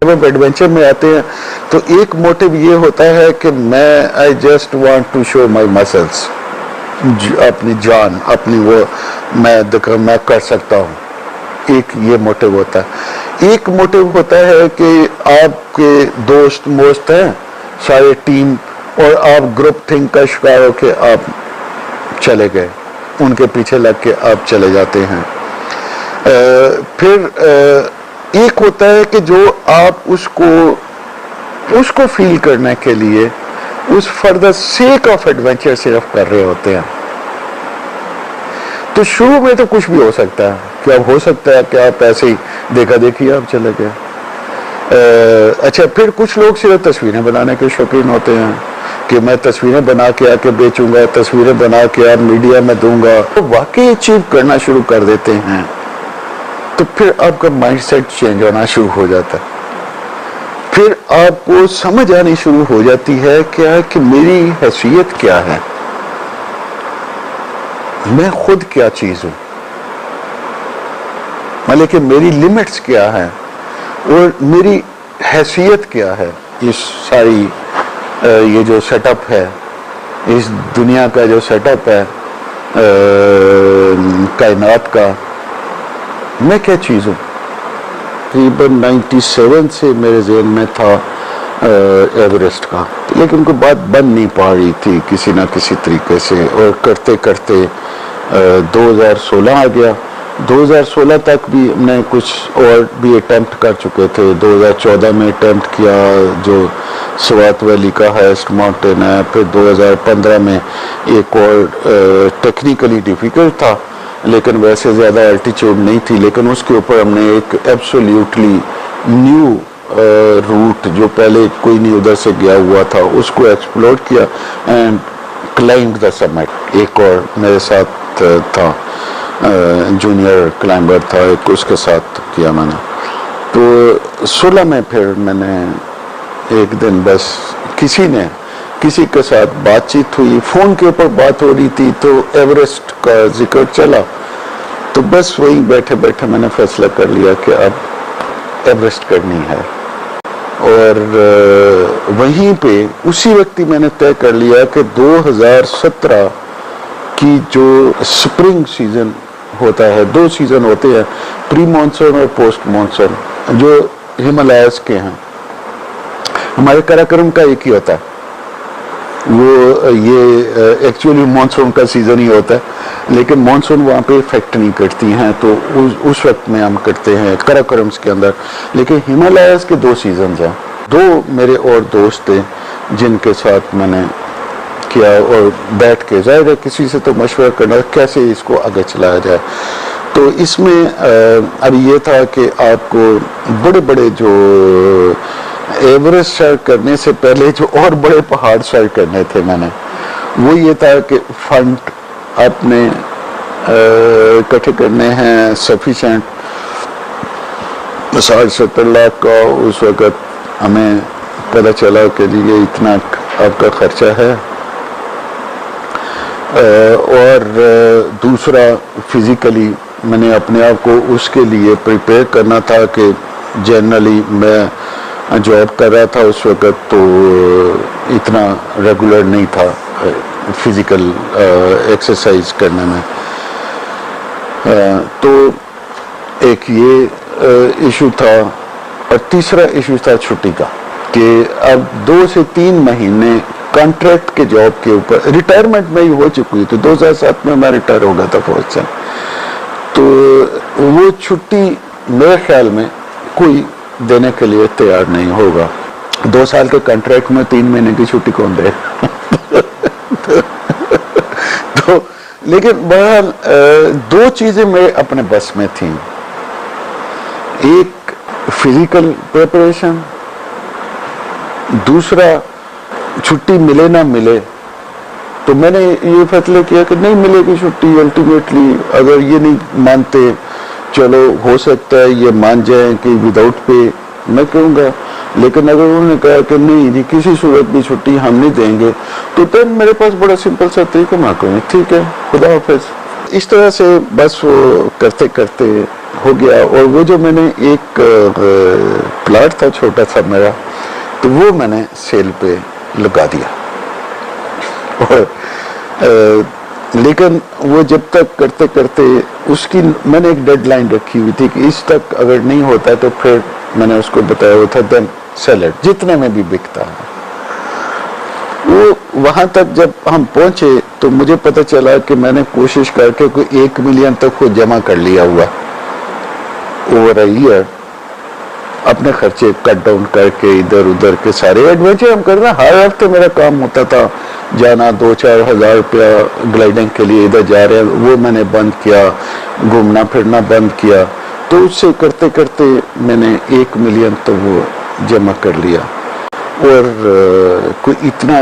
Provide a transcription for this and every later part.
जब एडवेंचर में आते हैं तो एक मोटिव ये होता है कि I just want to show my muscles, अपनी जान, अपनी वो मैं कर सकता हूँ। एक ये मोटिव होता है। एक मोटिव होता है कि आपके दोस्त मोस्त हैं सारे टीम, और आप ग्रुप थिंक का शिकार होके आप चले गए, उनके पीछे लग के आप चले जाते हैं। फिर एक होता है कि जो आप उसको फील करने के लिए उस for the sake of adventure सिर्फ कर रहे होते हैं। तो शुरू में तो कुछ भी हो सकता है कि अब हो सकता है कि आप ऐसे ही देखा देखी आप चले गए। अच्छा, फिर कुछ लोग सिर्फ तस्वीरें बनाने के शौकीन होते हैं कि मैं तस्वीरें बना के आके बेचूंगा, तस्वीरें बना के आप मीडिया में दूंगा, तो वाकई अचीव करना शुरू कर देते हैं तो फिर आपका माइंडसेट चेंज होना शुरू हो जाता है। फिर आपको समझ आनी शुरू हो जाती है क्या कि मेरी हैसियत क्या है, मैं खुद क्या चीज हूं, मतलब कि मेरी लिमिट्स क्या है और मेरी हैसियत क्या है। इस सारी ये जो सेटअप है, इस दुनिया का जो सेटअप है कायनात का, मैं क्या चीज हूं। तकरीबन 97 से मेरे ज़हन में था एवरेस्ट का, लेकिन कोई बात बन नहीं पा रही थी किसी ना किसी तरीके से, और करते करते 2016 आ गया। 2016 तक भी हमने कुछ और भी अटेम्प्ट कर चुके थे। 2014 में अटेम्प्ट किया जो स्वात वैली का हाईएस्ट माउंटेन है। फिर 2015 में एक और टेक्निकली डिफिकल्ट था लेकिन वैसे ज़्यादा एल्टीट्यूड नहीं थी, लेकिन उसके ऊपर हमने एक एब्सोल्यूटली न्यू रूट जो पहले कोई नहीं उधर से गया हुआ था उसको एक्सप्लोर किया एंड क्लाइंब द समिट। एक और मेरे साथ था जूनियर क्लाइंबर था, एक उसके साथ किया मैंने। तो 16 में फिर मैंने एक दिन बस किसी के साथ बातचीत हुई, फोन के ऊपर बात हो रही थी तो एवरेस्ट का जिक्र चला, तो बस वहीं बैठे बैठे मैंने फैसला कर लिया कि अब एवरेस्ट करनी है। और वहीं पे उसी वक्त ही मैंने तय कर लिया कि 2017 की जो स्प्रिंग सीजन होता है, 2 सीजन होते हैं, प्री मानसून और पोस्ट मानसून, जो हिमालयास के हैं। हमारे काराकोरम का एक ही होता है, वो ये एक्चुअली मानसून का सीजन ही होता है, लेकिन मानसून वहाँ पे इफेक्ट नहीं करती हैं, तो उस वक्त में हम करते हैं काराकोरम्स के अंदर। लेकिन हिमालयास के 2 सीजन हैं। 2 मेरे और दोस्त थे जिनके साथ मैंने किया, और बैठ के जाहिर है किसी से तो मशवरा करना कैसे इसको आगे चलाया जाए। तो इसमें अब ये था कि आपको बड़े बड़े जो एवरेस्ट सर करने से पहले जो और बड़े पहाड़ सर करने थे मैंने, वो ये था कि फंड अपने इकट्ठे करने हैं सफिशेंट। 60-70 लाख का उस वक़्त हमें पता चला कि ये इतना आपका खर्चा है। और दूसरा फिजिकली मैंने अपने आप को उसके लिए प्रिपेयर करना था कि जनरली मैं जॉब कर रहा था उस वक़्त, तो इतना रेगुलर नहीं था फिज़िकल एक्सरसाइज करने में। तो एक ये इशू था, और तीसरा इशू था छुट्टी का, कि अब 2 से 3 महीने कॉन्ट्रैक्ट के जॉब के ऊपर, रिटायरमेंट में ही हो चुकी थी, 2007 में मैं रिटायर हो गया था फौज से। तो वो छुट्टी मेरे ख्याल में कोई देने के लिए तैयार नहीं होगा। 2 साल के कॉन्ट्रैक्ट में 3 महीने की छुट्टी कौन दे? तो लेकिन बहरहाल 2 चीजें मेरे अपने बस में थी, एक फिजिकल प्रिपरेशन, दूसरा छुट्टी मिले ना मिले। तो मैंने ये फैसला किया कि नहीं मिलेगी छुट्टी अल्टीमेटली, अगर ये नहीं मानते, चलो हो सकता है ये मान जाए कि विदाउट पे मैं कहूँगा, लेकिन अगर उन्होंने कहा कि नहीं जी किसी सूरत भी छुट्टी हम नहीं देंगे, तो फिर मेरे पास बड़ा सिंपल सा तरीका, मैं कहूँ ठीक है खुदा हाफिज। इस तरह से बस वो करते करते ہو گیا. اور وہ جو میں نے ایک پلاٹ تھا چھوٹا سا میرا, تو وہ میں نے سیل پہ لگا دیا. اور لیکن وہ جب تک کرتے کرتے اس کی میں نے ایک ڈیڈ لائن رکھی ہوئی تھی کہ اس تک اگر نہیں ہوتا تو پھر میں نے اس کو بتایا ہوا تھا دین سیل اٹ, جتنے میں بھی بکتا ہے. وہ وہاں تک جب ہم پہنچے تو مجھے پتہ چلا کہ میں نے کوشش کر کے کوئی 1 ملین تک وہ جمع کر لیا ہوا اوور اے ایئر, اپنے خرچے کٹ ڈاؤن کر کے ادھر ادھر کے سارے ایڈونچر ہم کرنا. ہر ہفتے میرا کام ہوتا تھا جانا, 2-4 ہزار روپیہ گلائڈنگ کے لیے ادھر جا رہے ہیں, وہ میں نے بند کیا, گھومنا پھرنا بند کیا. تو اس سے کرتے کرتے میں نے 1 ملین تو وہ جمع کر لیا. اور کوئی اتنا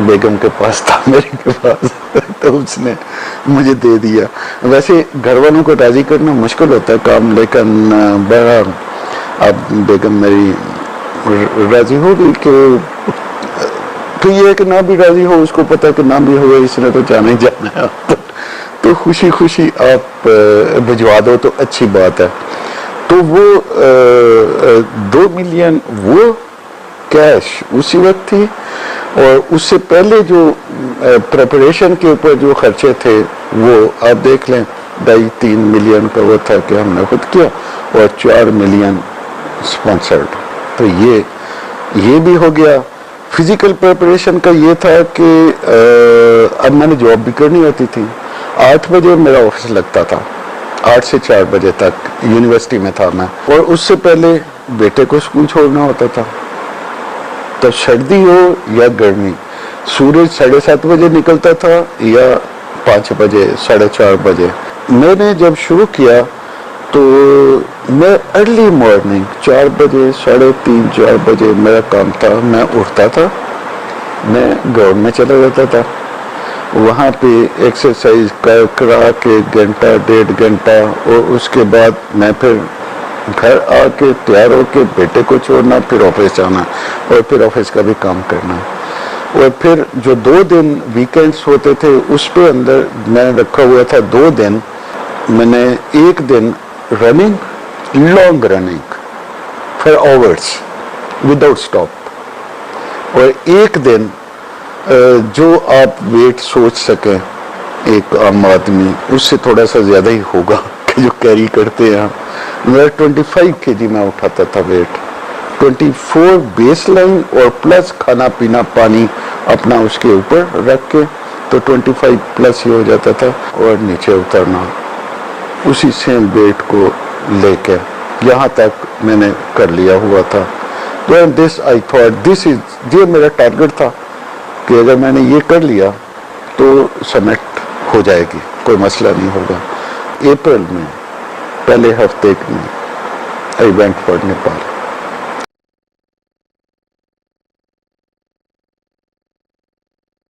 بیگم کے پاس تھا میرے کے پاس, تو اس نے مجھے دے دیا. ویسے گھر والوں کو راضی کرنا مشکل ہوتا ہے کام, لیکن بڑا اب بیگم میری راضی ہو گئی کہ تو یہ ہے کہ نہ بھی راضی ہو, اس کو پتا کہ نہ بھی ہوا اس نے تو جانا ہی جانا ہے, تو خوشی خوشی آپ بھجوا دو تو اچھی بات ہے. تو وہ 2 ملین وہ کیش اسی وقت تھی. اور اس سے پہلے جو پریپریشن کے اوپر جو خرچے تھے وہ آپ دیکھ لیں, 2.5-3 ملین کا وہ تھا کہ ہم نے خود کیا, اور 4 ملین اسپانسرڈ. تو یہ بھی ہو گیا. فزیکل پریپریشن کا یہ تھا کہ اب میں نے جاب بھی کرنی ہوتی تھی. 8 بجے میرا آفس لگتا تھا, 8 سے 4 بجے تک یونیورسٹی میں تھا میں, اور اس سے پہلے بیٹے کو اسکول چھوڑنا ہوتا تھا. تو سردی ہو یا گرمی, سورج 7:30 بجے نکلتا تھا یا 5 بجے 4:30 بجے. میں نے جب شروع کیا تو میں ارلی مارننگ 4 بجے 3:30-4 بجے میرا کام تھا. میں اٹھتا تھا, میں گراؤنڈ میں چلا جاتا تھا, وہاں پہ ایکسرسائز کرا کے 1-1.5 گھنٹہ, اور اس کے بعد میں پھر گھر آ کے تیار ہو کے بیٹے کو چھوڑنا, پھر آفس جانا, اور پھر آفس کا بھی کام کرنا. اور پھر جو 2 دن ویکینڈز ہوتے تھے اس پہ اندر میں رکھا ہوا تھا 2 دن میں نے 1 دن running, long running for hours without stop, اور 1 دن جو آپ ویٹ سوچ سکیں ایک عام آدمی اس سے تھوڑا سا زیادہ ہی ہوگا کہ جو کیری کرتے ہیں. میرا 25 kg میں اٹھاتا تھا ویٹ, 24 بیس لائن اور پلس کھانا پینا پانی اپنا اس کے اوپر رکھ کے, تو 25 پلس ہی ہو جاتا تھا. اور نیچے اترنا اسی سیم ویٹ کو لے کے یہاں تک میں نے کر لیا ہوا تھا. دس آئی تھاٹ دس از, یہ میرا ٹارگیٹ تھا کہ اگر میں نے یہ کر لیا تو سمٹ ہو جائے گی, کوئی مسئلہ نہیں ہوگا. اپریل میں پہلے ہفتے میں آئی وینٹ فار نیپال.